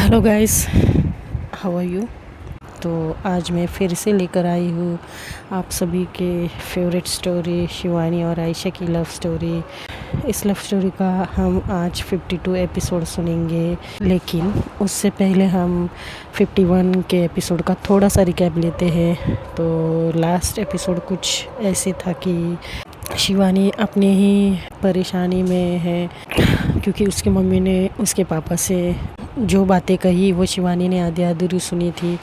Hello guys, how are you. तो आज मैं फिर से लेकर आई हूँ आप सभी के फेवरेट स्टोरी शिवानी और आयशा की लव स्टोरी। इस लव स्टोरी का हम आज 52 एपिसोड सुनेंगे, लेकिन उससे पहले हम 51 के एपिसोड का थोड़ा सा रिकैप लेते हैं। तो लास्ट एपिसोड कुछ ऐसे था कि शिवानी अपने ही परेशानी में है, क्योंकि उसकी मम्मी ने उसके पापा से जो बातें कही वो शिवानी ने आधी अधूरी सुनी थी।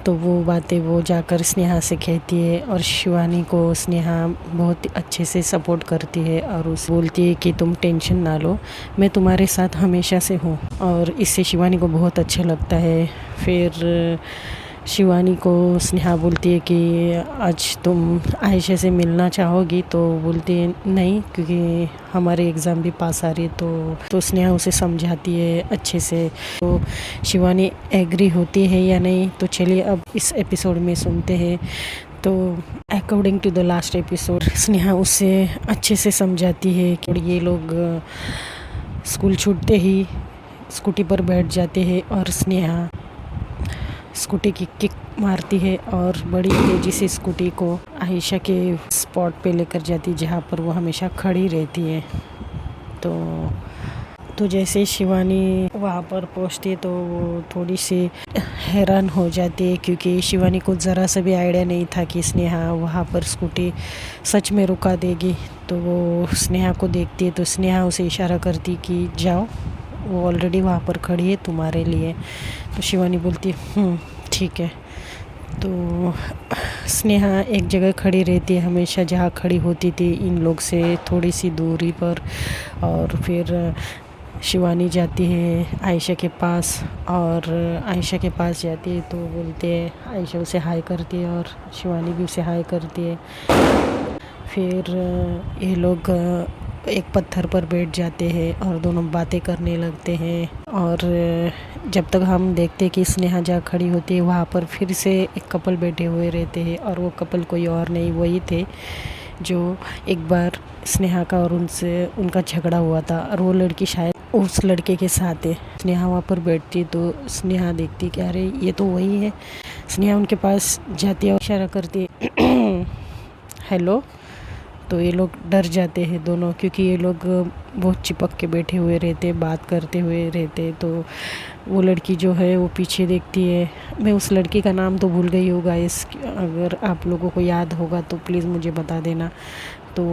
तो वो बातें वो जाकर स्नेहा से कहती है और शिवानी को स्नेहा बहुत अच्छे से सपोर्ट करती है और उस बोलती है कि तुम टेंशन ना लो, मैं तुम्हारे साथ हमेशा से हूँ। और इससे शिवानी को बहुत अच्छा लगता है। फिर शिवानी को स्नेहा बोलती है कि आज तुम आयशा से मिलना चाहोगी, तो बोलती है नहीं, क्योंकि हमारे एग्ज़ाम भी पास आ रही है। तो स्नेहा उसे समझाती है अच्छे से। तो शिवानी एग्री होती है या नहीं, तो चलिए अब इस एपिसोड में सुनते हैं। तो according to the last episode Sneha उसे अच्छे से समझाती है कि ये लोग स्कूल छूटते ही स्कूटी पर बैठ जाते हैं और स्नेहा स्कूटी की किक मारती है और बड़ी तेज़ी से स्कूटी को आयशा के स्पॉट पे लेकर जाती है, जहाँ पर वो हमेशा खड़ी रहती है। तो जैसे शिवानी वहाँ पर पहुँचती है तो वो थोड़ी सी हैरान हो जाती है, क्योंकि शिवानी को ज़रा सा भी आइडिया नहीं था कि स्नेहा वहाँ पर स्कूटी सच में रुका देगी। तो वो स्नेहा को देखती है तो स्नेहा उसे इशारा करती कि जाओ, वो ऑलरेडी वहाँ पर खड़ी है तुम्हारे लिए। तो शिवानी बोलती है ठीक है। तो स्नेहा एक जगह खड़ी रहती है हमेशा, जहाँ खड़ी होती थी इन लोग से थोड़ी सी दूरी पर। और फिर शिवानी जाती है आयशा के पास और आयशा के पास जाती है तो बोलते हैं, आयशा उसे हाय करती है और शिवानी भी उसे हाय करती है। फिर ये लोग एक पत्थर पर बैठ जाते हैं और दोनों बातें करने लगते हैं। और जब तक हम देखते कि स्नेहा जहाँ खड़ी होती है वहाँ पर फिर से एक कपल बैठे हुए रहते हैं, और वो कपल कोई और नहीं वही थे जो एक बार स्नेहा का और उनका झगड़ा हुआ था, और वो लड़की शायद उस लड़के के साथ है। स्नेहा वहाँ पर बैठती तो स्नेहा देखती कि अरे ये तो वही है। स्नेहा उनके पास जाती है और इशारा करती है हेलो। तो ये लोग डर जाते हैं दोनों, क्योंकि ये लोग बहुत चिपक के बैठे हुए रहते, बात करते हुए रहते। तो वो लड़की जो है वो पीछे देखती है। मैं उस लड़की का नाम तो भूल गई होगा, अगर आप लोगों को याद होगा तो प्लीज़ मुझे बता देना। तो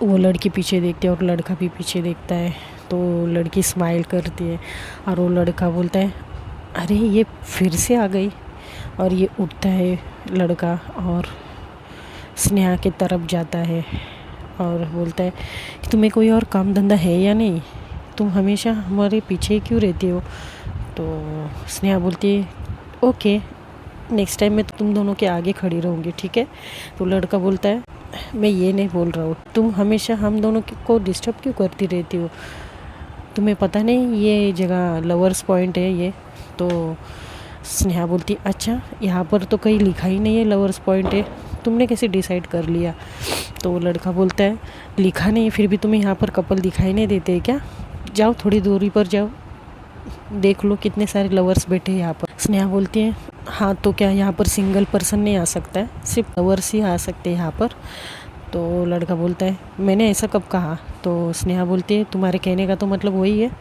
वो लड़की पीछे देखती है और लड़का भी पीछे देखता है। तो लड़की स्माइल करती है और वो लड़का बोलता है अरे ये फिर से आ गई। और ये उठता है लड़का और स्नेहा की तरफ जाता है और बोलता है कि तुम्हें कोई और काम धंधा है या नहीं, तुम हमेशा हमारे पीछे क्यों रहती हो। तो स्नेहा बोलती है ओके, नेक्स्ट टाइम मैं तुम दोनों के आगे खड़ी रहूँगी, ठीक है। तो लड़का बोलता है मैं ये नहीं बोल रहा हूँ, तुम हमेशा हम दोनों को डिस्टर्ब क्यों करती रहती हो, तुम्हें पता नहीं ये जगह लवर्स पॉइंट है ये। तो स्नेहा बोलती अच्छा, यहाँ पर तो कहीं लिखा ही नहीं है लवर्स पॉइंट है, तुमने कैसे डिसाइड कर लिया। तो वो लड़का बोलता है लिखा नहीं फिर भी तुम्हें यहाँ पर कपल दिखाई नहीं देते क्या, जाओ थोड़ी दूरी पर जाओ, देख लो कितने सारे लवर्स बैठे हैं यहाँ पर। स्नेहा बोलती है हाँ तो क्या यहाँ पर सिंगल पर्सन नहीं आ सकता है, सिर्फ लवर्स ही आ सकते हैं यहाँ पर। तो लड़का बोलता है मैंने ऐसा कब कहा। तो स्नेहा बोलती है तुम्हारे कहने का तो मतलब वही है।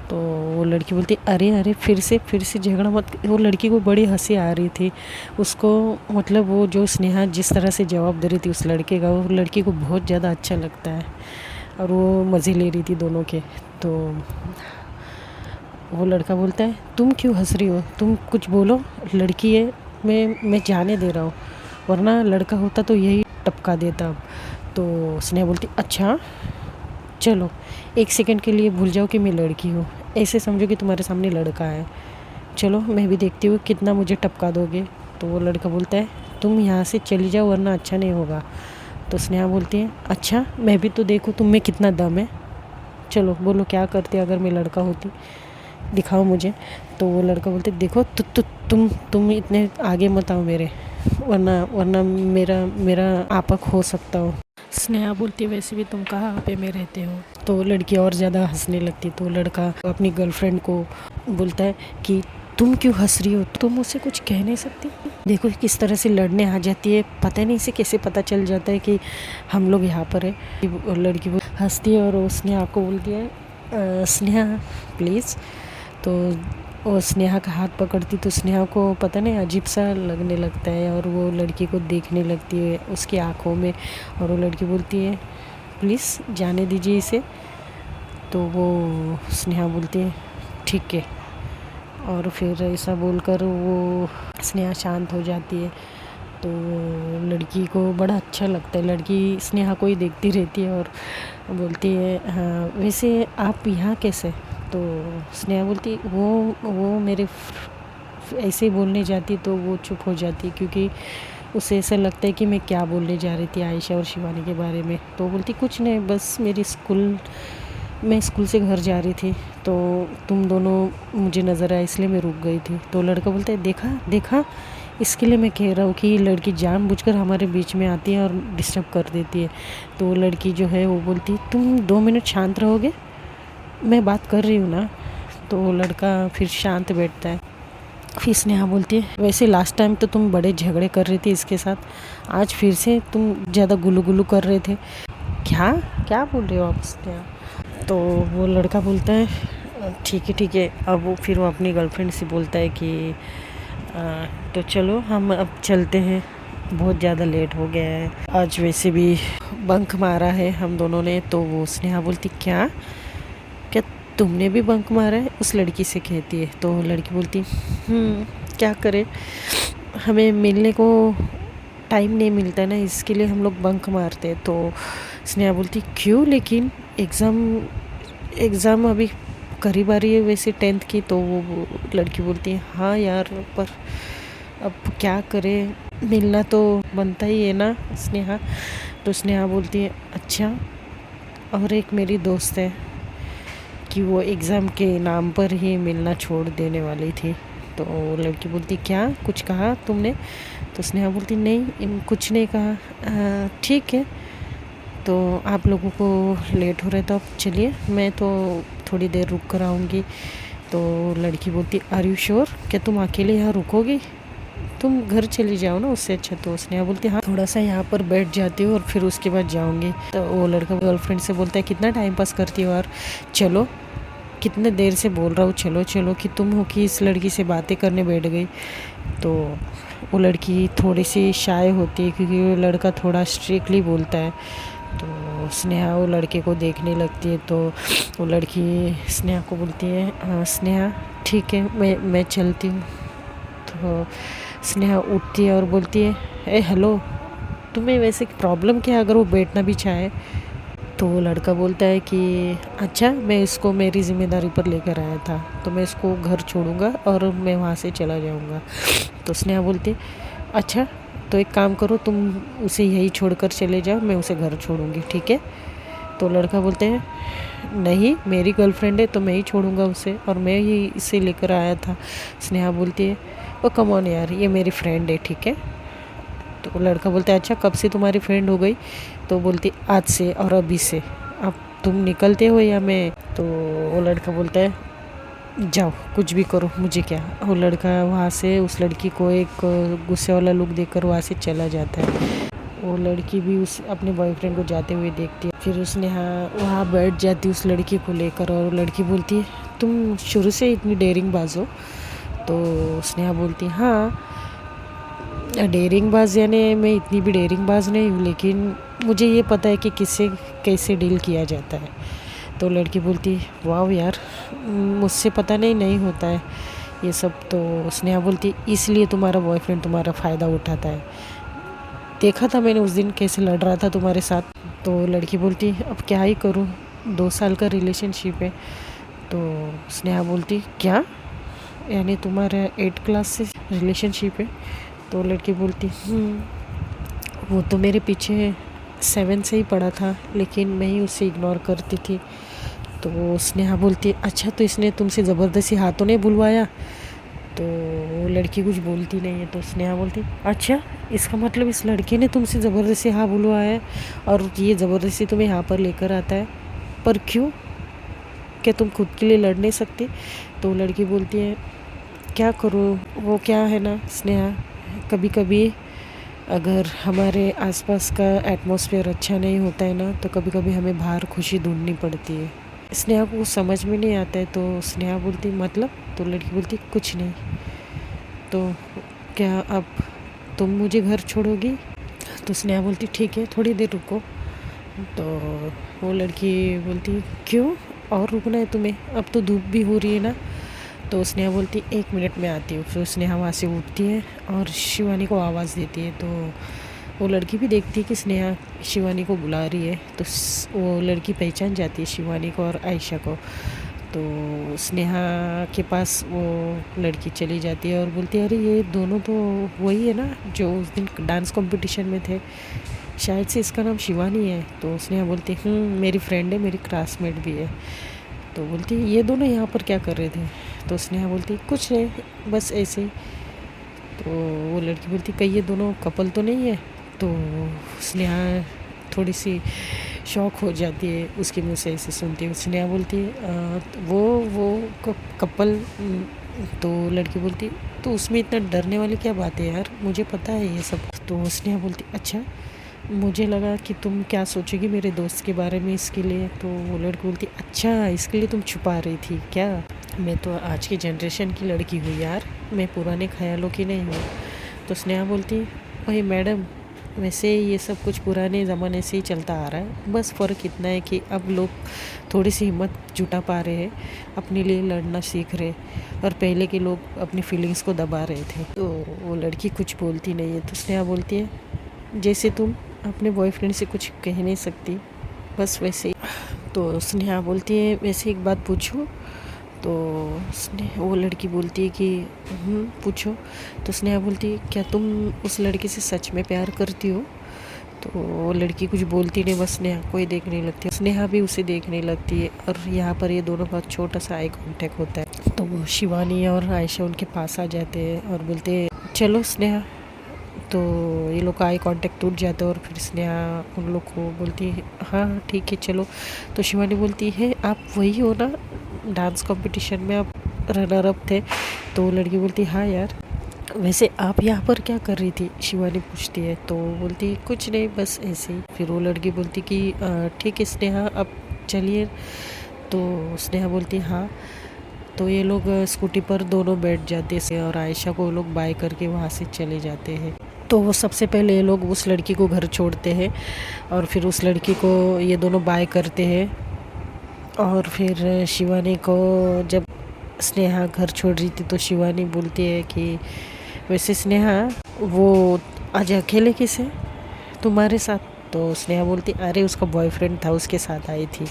तो वो लड़की बोलती अरे अरे फिर से झगड़ा मत। वो लड़की को बड़ी हंसी आ रही थी उसको, मतलब वो जो स्नेहा जिस तरह से जवाब दे रही थी उस लड़के का, वो लड़की को बहुत ज़्यादा अच्छा लगता है और वो मज़े ले रही थी दोनों के। तो वो लड़का बोलता है तुम क्यों हंस रही हो, तुम कुछ बोलो, लड़की है, मैं जाने दे रहा हूँ, वरना लड़का होता तो यही टपका देता अब। तो स्नेहा बोलती अच्छा चलो एक सेकंड के लिए भूल जाओ कि मैं लड़की हूँ, ऐसे समझो कि तुम्हारे सामने लड़का है, चलो मैं भी देखती हूँ कितना मुझे टपका दोगे। तो वो लड़का बोलता है तुम यहाँ से चली जाओ वरना अच्छा नहीं होगा। तो स्नेहा बोलती है अच्छा मैं भी तो देखूँ तुम में कितना दम है, चलो बोलो क्या करती अगर मैं लड़का होती, दिखाओ मुझे। तो वो लड़का बोलते देखो तुम इतने आगे मत आओ मेरे, वरना मेरा आपक हो सकता हो। स्नेहा बोलती वैसे भी तुम कहाँ पे में रहते हो, तो लड़की और ज़्यादा हंसने लगती। तो लड़का अपनी गर्लफ्रेंड को बोलता है कि तुम क्यों हंस रही हो, तुम मुझसे कुछ कह नहीं सकती। देखो किस तरह से लड़ने आ जाती है, पता नहीं इसे कैसे पता चल जाता है कि हम लोग यहाँ पर है। लड़की वो हंसती है और उसने आपको बोलती है स्नेहा प्लीज़। तो वो स्नेहा का हाथ पकड़ती तो स्नेहा को पता नहीं अजीब सा लगने लगता है और वो लड़की को देखने लगती है उसकी आँखों में। और वो लड़की बोलती है प्लीज़ जाने दीजिए इसे। तो वो स्नेहा बोलती है ठीक है। और फिर ऐसा बोलकर वो स्नेहा शांत हो जाती है। तो लड़की को बड़ा अच्छा लगता है, लड़की स्नेहा को ही देखती रहती है और बोलती है हाँ वैसे आप यहाँ कैसे। तो स्नेहा बोलती वो मेरे ऐसे बोलने जाती तो वो चुप हो जाती क्योंकि उसे ऐसा लगता है कि मैं क्या बोलने जा रही थी आयशा और शिवानी के बारे में। तो बोलती कुछ नहीं, बस मैं स्कूल से घर जा रही थी तो तुम दोनों मुझे नज़र आए इसलिए मैं रुक गई थी। तो लड़का बोलता है देखा देखा, इसके लिए मैं कह रहा हूँ कि लड़की जानबूझकर हमारे बीच में आती है और डिस्टर्ब कर देती है। तो लड़की जो है वो बोलती तुम 2 मिनट शांत रहोगे, मैं बात कर रही हूँ ना। तो लड़का फिर शांत बैठता है। फिर स्नेहा बोलती है वैसे लास्ट टाइम तो तुम बड़े झगड़े कर रही थी इसके साथ, आज फिर से तुम ज़्यादा गुलू गुलू कर रहे थे, क्या क्या बोल रहे हो आप स्नेहा। तो वो लड़का बोलता है ठीक है। अब वो अपनी गर्लफ्रेंड से बोलता है कि तो चलो हम अब चलते हैं, बहुत ज़्यादा लेट हो गया है, आज वैसे भी बंक मारा है हम दोनों ने। तो वो स्नेहा बोलती क्या क्या तुमने भी बंक मारा है, उस लड़की से कहती है। तो लड़की बोलती क्या करें, हमें मिलने को टाइम नहीं मिलता ना, इसके लिए हम लोग बंक मारते हैं। तो स्नेहा बोलती क्यों, लेकिन एग्ज़ाम अभी करीब आ रही है वैसे 10th की। तो वो लड़की बोलती है हाँ यार, पर अब क्या करें, मिलना तो बनता ही है ना स्नेहा। तो स्नेहा बोलती है अच्छा, और एक मेरी दोस्त है कि वो एग्ज़ाम के नाम पर ही मिलना छोड़ देने वाली थी। तो लड़की बोलती क्या कुछ कहा तुमने। तो स्नेहा बोलती नहीं कुछ नहीं कहा, ठीक है। तो आप लोगों को लेट हो रहा है तो अब चलिए, मैं तो थोड़ी देर रुक कर आऊँगी। तो लड़की बोलती आर यू श्योर, क्या तुम अकेले यहाँ रुकोगी, तुम घर चली जाओ ना उससे अच्छा। तो स्नेहा बोलती हाँ थोड़ा सा यहाँ पर बैठ जाती हूँ और फिर उसके बाद जाऊँगी। तो वो लड़का गर्लफ्रेंड से बोलता है कितना टाइम पास करती हो यार, चलो कितने देर से बोल रहा हूँ चलो चलो कि तुम हो कि इस लड़की से बातें करने बैठ गई। तो वो लड़की थोड़ी सी शाय होती है क्योंकि वो लड़का थोड़ा स्ट्रिक्टली बोलता है। तो स्नेहा वो लड़के को देखने लगती है। तो वो लड़की स्नेहा को बोलती है हाँ स्नेहा ठीक है, मैं चलती हूँ। तो स्नेहा उठती है और बोलती है ए हेलो, तुम्हें वैसे प्रॉब्लम क्या है अगर वो बैठना भी चाहे। तो वो लड़का बोलता है कि अच्छा मैं इसको मेरी ज़िम्मेदारी पर लेकर आया था तो मैं इसको घर छोड़ूंगा और मैं वहाँ से चला जाऊँगा। तो स्नेहा बोलती अच्छा तो एक काम करो, तुम उसे यही छोड़कर चले जाओ, मैं उसे घर छोड़ूंगी, ठीक है। तो लड़का बोलते हैं नहीं मेरी गर्लफ्रेंड है तो मैं ही छोड़ूंगा उसे, और मैं ही इसे लेकर आया था। स्नेहा बोलती है ओ कम ऑन यार, ये मेरी फ्रेंड है, ठीक है। तो लड़का बोलता है अच्छा कब से तुम्हारी फ्रेंड हो गई। तो बोलती आज से और अभी से, अब तुम निकलते हो या मैं। तो वो लड़का बोलता है जाओ कुछ भी करो मुझे क्या। वो लड़का वहाँ से उस लड़की को एक गुस्से वाला लुक देकर वहाँ से चला जाता है। वो लड़की भी उस अपने बॉयफ्रेंड को जाते हुए देखती है। फिर उसने वहाँ बैठ जाती उस लड़की को लेकर, और लड़की बोलती है तुम शुरू से इतनी डेयरिंग बाज हो। तो स्नेहा बोलती है हाँ डेयरिंग बाज, यानी मैं इतनी भी डेयरिंग बाज नहीं हूँ, लेकिन मुझे ये पता है कि किससे कैसे डील किया जाता है। तो लड़की बोलती वाह यार, मुझसे पता नहीं होता है ये सब। तो स्नेहा बोलती इसलिए तुम्हारा बॉयफ्रेंड तुम्हारा फ़ायदा उठाता है, देखा था मैंने उस दिन कैसे लड़ रहा था तुम्हारे साथ। तो लड़की बोलती अब क्या ही करूँ, 2 साल का रिलेशनशिप है। तो स्नेहा बोलती क्या, यानी तुम्हारा 8 क्लास से रिलेशनशिप है। तो लड़की बोलती वो तो मेरे पीछे 7 से ही पड़ा था, लेकिन मैं ही उसे इग्नोर करती थी। तो स्नेहा बोलती अच्छा तो इसने तुमसे ज़बरदस्ती हाथ तो नहीं बुलवाया। तो वो लड़की कुछ बोलती नहीं है। तो स्नेहा बोलती अच्छा इसका मतलब इस लड़के ने तुमसे ज़बरदस्ती हाथ बुलवाया है और ये ज़बरदस्ती तुम्हें यहाँ पर लेकर आता है। पर क्यों, क्या तुम खुद के लिए लड़ नहीं सकती? तो लड़की बोलती है क्या करूँ, वो क्या है ना स्नेहा, कभी कभी अगर हमारे आसपास का एटमॉस्फेयर अच्छा नहीं होता है ना, तो कभी कभी हमें बाहर खुशी ढूंढनी पड़ती है। स्नेहा को समझ में नहीं आता है, तो स्नेहा बोलती मतलब, तो लड़की बोलती कुछ नहीं। तो क्या अब तुम मुझे घर छोड़ोगी? तो स्नेहा बोलती ठीक है, थोड़ी देर रुको। तो वो लड़की बोलती क्यों, और रुकना है तुम्हें, अब तो धूप भी हो रही है ना। तो स्नेहा बोलती 1 मिनट में आती हूँ। फिर स्नेहा वहाँ से उठती है और शिवानी को आवाज़ देती है। तो वो लड़की भी देखती है कि स्नेहा शिवानी को बुला रही है। तो वो लड़की पहचान जाती है शिवानी को और आयशा को। तो स्नेहा के पास वो लड़की चली जाती है और बोलती है अरे ये दोनों तो वही है ना जो उस दिन डांस कंपटीशन में थे, शायद से इसका नाम शिवानी है। तो स्नेहा बोलती मेरी फ्रेंड है, मेरी क्लासमेट भी है। तो बोलती ये दोनों यहाँ पर क्या कर रहे थे? तो स्नेहा बोलती कुछ नहीं, बस ऐसे ही। तो वो लड़की बोलती कहीं ये दोनों कपल तो नहीं है? तो स्नेहा थोड़ी सी शॉक हो जाती है उसके मुँह से ऐसे सुनती है। स्नेहा बोलती है वो कपल। तो लड़की बोलती तो उसमें इतना डरने वाली क्या बात है यार, मुझे पता है ये सब। तो स्नेहा बोलती अच्छा, मुझे लगा कि तुम क्या सोचोगी मेरे दोस्त के बारे में, इसके लिए। तो वो लड़की बोलती अच्छा, इसके लिए तुम छुपा रही थी क्या? मैं तो आज की जनरेशन की लड़की हूँ यार, मैं पुराने ख्यालों की नहीं हूँ। तो स्नेहा बोलती भाई मैडम, वैसे ये सब कुछ पुराने ज़माने से ही चलता आ रहा है, बस फ़र्क इतना है कि अब लोग थोड़ी सी हिम्मत जुटा पा रहे हैं, अपने लिए लड़ना सीख रहे, और पहले के लोग अपनी फीलिंग्स को दबा रहे थे। तो वो लड़की कुछ बोलती नहीं है। तो स्नेहा बोलती है जैसे तुम अपने बॉयफ्रेंड से कुछ कह नहीं सकती, बस वैसे ही। तो स्नेहा बोलती है वैसे एक बात पूछूं? तो वो लड़की बोलती है कि पूछो। तो स्नेहा बोलती है क्या तुम उस लड़के से सच में प्यार करती हो? तो वो लड़की कुछ बोलती नहीं, बस स्नेहा को ही देखने लगती है। स्नेहा भी उसे देखने लगती है और यहाँ पर ये दोनों का छोटा सा आई कांटेक्ट होता है। तो वो शिवानी और आयशा उनके पास आ जाते हैं और बोलते हैं चलो स्नेहा। तो ये लोग का आई कांटेक्ट टूट जाता है और फिर स्नेहा उन लोग को बोलती है हाँ ठीक है चलो। तो शिवानी बोलती है आप वही हो ना, डांस कंपटीशन में आप रनर अप थे? तो लड़की बोलती हाँ यार, वैसे आप यहाँ पर क्या कर रही थी? शिवानी पूछती है। तो बोलती कुछ नहीं, बस ऐसे ही। फिर वो लड़की बोलती कि ठीक है स्नेहा अब चलिए। तो स्नेहा बोलती हाँ। तो ये लोग स्कूटी पर दोनों बैठ जाते हैं और आयशा को वो लोग बाय करके वहाँ से चले जाते हैं। तो वो सबसे पहले ये लोग उस लड़की को घर छोड़ते हैं और फिर उस लड़की को ये दोनों बाय करते हैं। और फिर शिवानी को जब स्नेहा घर छोड़ रही थी तो शिवानी बोलती है कि वैसे स्नेहा वो आज अकेले किसे तुम्हारे साथ? तो स्नेहा बोलती अरे उसका बॉयफ्रेंड था, उसके साथ आई थी,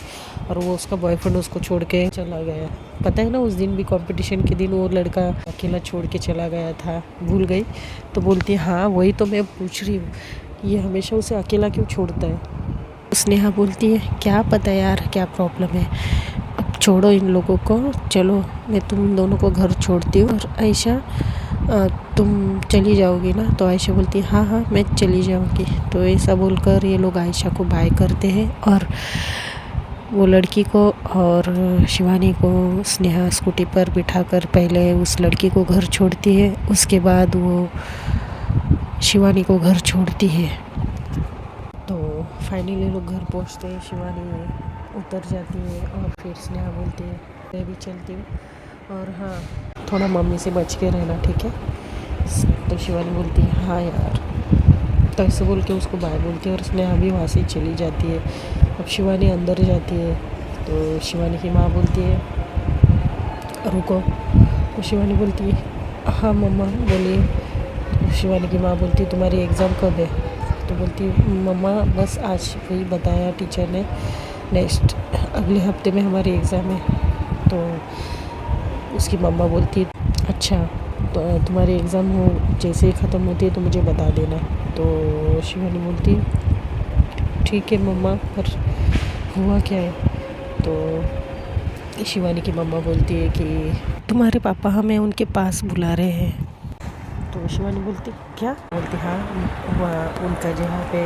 और वो उसका बॉयफ्रेंड उसको छोड़ के चला गया। पता है ना उस दिन भी कंपटीशन के दिन वो लड़का अकेला छोड़ के चला गया था, भूल गई? तो बोलती हाँ वही तो मैं पूछ रही हूँ, ये हमेशा उसे अकेला क्यों छोड़ता है? स्नेहा बोलती है क्या पता यार क्या प्रॉब्लम है, अब छोड़ो इन लोगों को, चलो मैं तुम दोनों को घर छोड़ती हूँ। और आयशा तुम चली जाओगी ना? तो आयशा बोलती हाँ हाँ मैं चली जाऊँगी। तो ऐसा बोलकर ये लोग आयशा को बाय करते हैं और वो लड़की को और शिवानी को स्नेहा स्कूटी पर बिठाकर पहले उस लड़की को घर छोड़ती है, उसके बाद वो शिवानी को घर छोड़ती है। तो फाइनली लोग घर पहुंचते हैं, शिवानी उतर जाती है और फिर स्नेहा बोलती है मैं भी चलती हूँ, और हाँ थोड़ा मम्मी से बच के रहना ठीक है? तो शिवानी बोलती है हाँ यार। तो ऐसे बोल के उसको बाय बोलती है और स्नेहा भी वहाँ से चली जाती है। अब शिवानी अंदर जाती है तो शिवानी की माँ बोलती है रुको। तो शिवानी बोलती है हाँ मम्मा बोलिए। तो शिवानी की माँ बोलती है तुम्हारी एग्ज़ाम कब है? तो बोलती मम्मा बस आज वही बताया टीचर ने, नेक्स्ट अगले हफ्ते में हमारी एग्ज़ाम है। तो उसकी मम्मा बोलती अच्छा, तो तुम्हारी एग्ज़ाम हो जैसे ही ख़त्म होती है तो मुझे बता देना। तो शिवानी बोलती ठीक है मम्मा, पर हुआ क्या है? तो शिवानी की मम्मा बोलती है कि तुम्हारे पापा हमें उनके पास बुला रहे हैं। तो शिवानी बोलती क्या? बोलती हाँ उनका जहाँ पे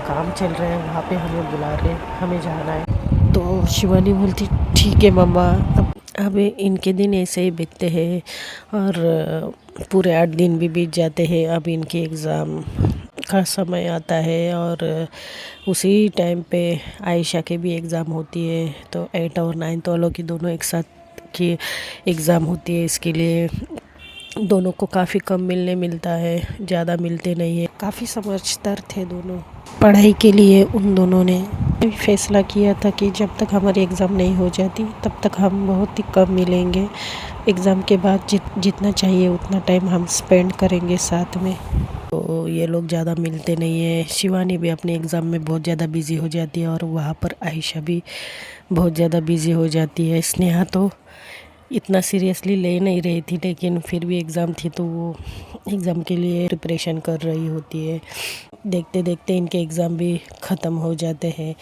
काम चल रहा है वहाँ पे हमें बुला रहे हैं, हमें जाना है। तो शिवानी बोलती ठीक है मम्मा। अब इनके दिन ऐसे ही बीतते हैं और पूरे 8 दिन भी बीत जाते हैं। अब इनके एग्ज़ाम का समय आता है और उसी टाइम पे आयशा के भी एग्ज़ाम होती है। तो 8 और 9 वालों की दोनों एक साथ की एग्ज़ाम होती है। इसके लिए दोनों को काफ़ी कम मिलता है, ज़्यादा मिलते नहीं है। काफ़ी समझदार थे दोनों। पढ़ाई के लिए उन दोनों ने फैसला किया था कि जब तक हमारी एग्ज़ाम नहीं हो जाती तब तक हम बहुत ही कम मिलेंगे। एग्ज़ाम के बाद जितना चाहिए उतना टाइम हम स्पेंड करेंगे साथ में। तो ये लोग ज़्यादा मिलते नहीं है। शिवानी भी अपने एग्ज़ाम में बहुत ज़्यादा बिज़ी हो जाती है और वहाँ पर आयशा भी बहुत ज़्यादा बिज़ी हो जाती है। स्नेहा तो इतना सीरियसली ले नहीं रही थी, लेकिन फिर भी एग्ज़ाम थी तो वो एग्ज़ाम के लिए प्रिपरेशन कर रही होती है। देखते देखते इनके एग्ज़ाम भी ख़त्म हो जाते हैं।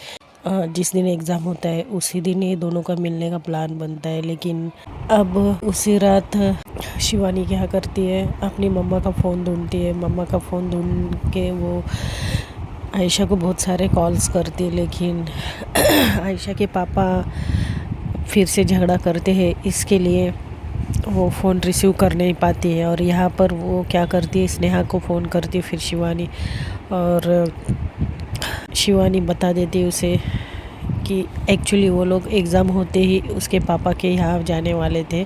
जिस दिन एग्ज़ाम होता है उसी दिन ये दोनों का मिलने का प्लान बनता है। लेकिन अब उसी रात शिवानी क्या करती है, अपनी मम्मा का फ़ोन ढूंढती है। मम्मा का फ़ोन ढूंढ के वो आयशा को बहुत सारे कॉल्स करती है, लेकिन आयशा के पापा फिर से झगड़ा करते हैं। इसके लिए वो फ़ोन रिसीव कर नहीं पाती है और यहाँ पर वो क्या करती है, स्नेहा को फ़ोन करती है फिर शिवानी। और शिवानी बता देती है उसे कि एक्चुअली वो लोग एग्ज़ाम होते ही उसके पापा के यहाँ जाने वाले थे।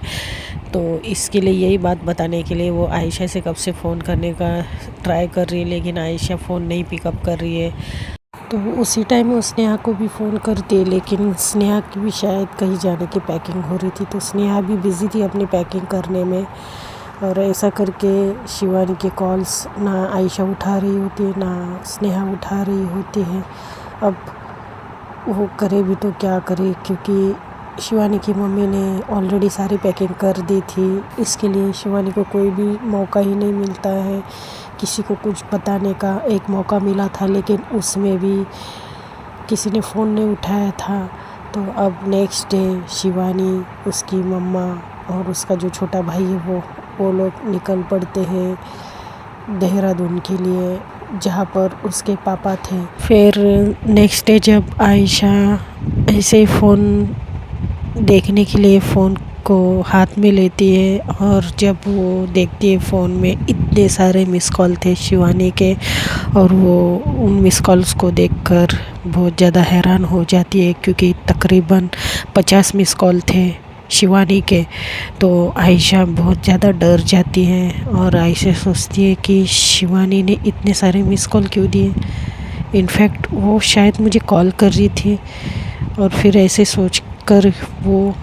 तो इसके लिए यही बात बताने के लिए वो आयशा से कब से फ़ोन करने का ट्राई कर रही है, लेकिन आयशा फ़ोन नहीं पिकअप कर रही है। तो उसी टाइम वो स्नेहा को भी फ़ोन करती है, लेकिन स्नेहा की भी शायद कहीं जाने की पैकिंग हो रही थी। तो स्नेहा भी बिज़ी थी अपनी पैकिंग करने में। और ऐसा करके शिवानी के कॉल्स ना आयशा उठा रही होती है ना स्नेहा उठा रही होती है। अब वो करे भी तो क्या करे, क्योंकि शिवानी की मम्मी ने ऑलरेडी सारी पैकिंग कर दी थी। इसके लिए शिवानी को कोई भी मौका ही नहीं मिलता है। किसी को कुछ बताने का एक मौका मिला था, लेकिन उसमें भी किसी ने फ़ोन नहीं उठाया था। तो अब नेक्स्ट डे शिवानी, उसकी मम्मा और उसका जो छोटा भाई है वो लोग निकल पड़ते हैं देहरादून के लिए, जहाँ पर उसके पापा थे। फिर नेक्स्ट डे जब आयशा ऐसे फ़ोन देखने के लिए फ़ोन को हाथ में लेती है और जब वो देखती है फ़ोन में इतने सारे मिस कॉल थे शिवानी के, और वो उन मिस कॉल्स को देखकर बहुत ज़्यादा हैरान हो जाती है, क्योंकि तकरीबन 50 मिस कॉल थे शिवानी के। तो आयशा बहुत ज़्यादा डर जाती है और आयशा सोचती है कि शिवानी ने इतने सारे मिस कॉल क्यों दिए। इनफैक्ट वो शायद मुझे कॉल कर रही थी। और फिर ऐसे सोचकर वो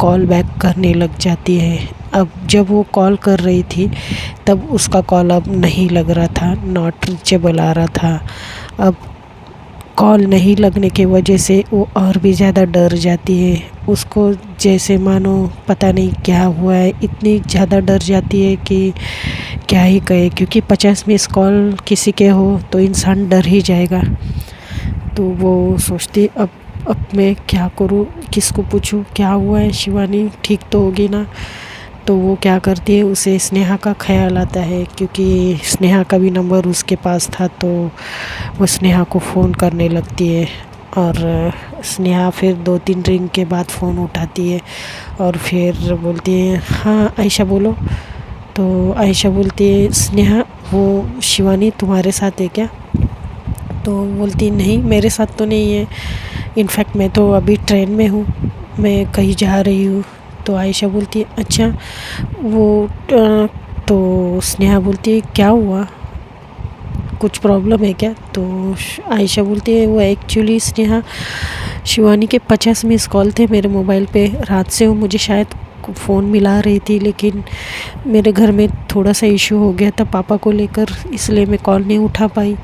कॉल बैक करने लग जाती है। अब जब वो कॉल कर रही थी तब उसका कॉल अब नहीं लग रहा था, नॉट रीचेबल आ रहा था। अब कॉल नहीं लगने की वजह से वो और भी ज़्यादा डर जाती है। उसको जैसे मानो पता नहीं क्या हुआ है, इतनी ज़्यादा डर जाती है कि क्या ही कहे, क्योंकि 50 मिस कॉल किसी के हो तो इंसान डर ही जाएगा। तो वो सोचती अब मैं क्या करूँ, किसको पूछूँ, क्या हुआ है, शिवानी ठीक तो होगी ना। तो वो क्या करती है, उसे स्नेहा का ख्याल आता है, क्योंकि स्नेहा का भी नंबर उसके पास था। तो वो स्नेहा को फ़ोन करने लगती है और स्नेहा फिर 2-3 रिंग के बाद फ़ोन उठाती है और फिर बोलती है हाँ आयशा बोलो। तो आयशा बोलती है स्नेहा वो शिवानी तुम्हारे साथ है क्या। तो बोलती नहीं मेरे साथ तो नहीं है, इनफैक्ट मैं तो अभी ट्रेन में हूँ, मैं कहीं जा रही हूँ। तो आयशा बोलती है अच्छा तो स्नेहा बोलती है क्या हुआ, कुछ प्रॉब्लम है क्या। तो आयशा बोलती है वो एक्चुअली स्नेहा शिवानी के 50 मिस कॉल थे मेरे मोबाइल पे रात से। वो मुझे शायद फ़ोन मिला रही थी, लेकिन मेरे घर में थोड़ा सा इशू हो गया था पापा को लेकर, इसलिए मैं कॉल नहीं उठा पाई।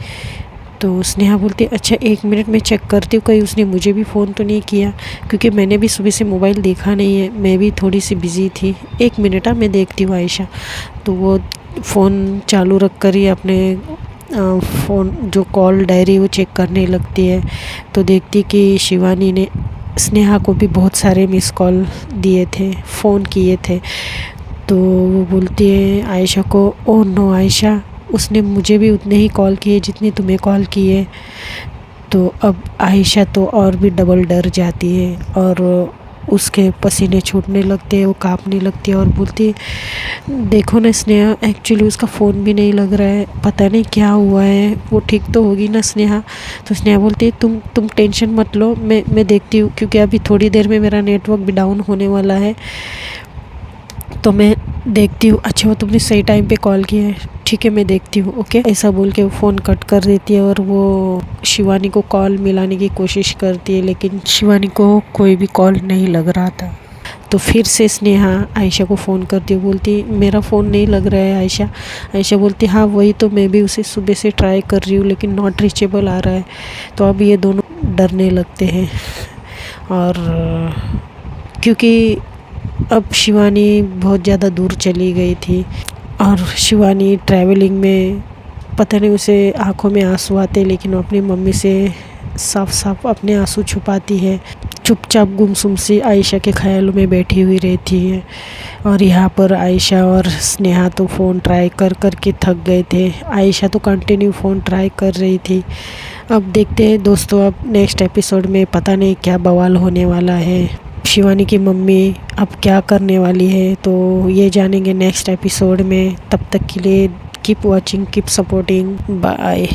तो स्नेहा बोलती अच्छा 1 मिनट में चेक करती हूँ कहीं उसने मुझे भी फ़ोन तो नहीं किया, क्योंकि मैंने भी सुबह से मोबाइल देखा नहीं है, मैं भी थोड़ी सी बिज़ी थी। 1 मिनट मैं देखती हूँ आयशा। तो वो फ़ोन चालू रख कर ही अपने फ़ोन जो कॉल डायरी वो चेक करने लगती है। तो देखती कि शिवानी ने स्नेहा को भी बहुत सारे मिस कॉल दिए थे, फ़ोन किए थे। तो वो बोलती है आयशा को ओह नो आयशा, उसने मुझे भी उतने ही कॉल किए जितने तुम्हें कॉल किए। तो अब आयशा तो और भी डबल डर जाती है और उसके पसीने छूटने लगते हैं, वो काँपने लगती है और बोलती है देखो ना स्नेहा, एक्चुअली उसका फ़ोन भी नहीं लग रहा है, पता नहीं क्या हुआ है, वो ठीक तो होगी ना स्नेहा। तो स्नेहा बोलती है तुम टेंशन मत लो, मैं देखती हूँ, क्योंकि अभी थोड़ी देर में मेरा नेटवर्क भी डाउन होने वाला है, तो मैं देखती हूँ। अच्छा वो तुमने सही टाइम पे कॉल किया है, ठीक है मैं देखती हूँ, ओके। ऐसा बोल के वो फ़ोन कट कर देती है और वो शिवानी को कॉल मिलाने की कोशिश करती है, लेकिन शिवानी को कोई भी कॉल नहीं लग रहा था। तो फिर से स्नेहा आयशा को फ़ोन करती है, बोलती मेरा फ़ोन नहीं लग रहा है आयशा। आयशा बोलती हाँ वही तो, मैं भी उसे सुबह से ट्राई कर रही हूँ लेकिन नॉट रीचेबल आ रहा है। तो अब ये दोनों डरने लगते हैं और क्योंकि अब शिवानी बहुत ज़्यादा दूर चली गई थी और शिवानी ट्रैवलिंग में पता नहीं उसे आंखों में आंसू आते, लेकिन वो अपनी मम्मी से साफ साफ अपने आंसू छुपाती है, चुपचाप गुमसुम सी आयशा के ख्यालों में बैठी हुई रहती है। और यहाँ पर आयशा और स्नेहा तो फ़ोन ट्राई कर कर के थक गए थे, आयशा तो कंटिन्यू फ़ोन ट्राई कर रही थी। अब देखते हैं दोस्तों, अब नेक्स्ट एपिसोड में पता नहीं क्या बवाल होने वाला है, शिवानी की मम्मी अब क्या करने वाली है, तो ये जानेंगे नेक्स्ट एपिसोड में। तब तक के लिए keep watching, keep supporting, bye.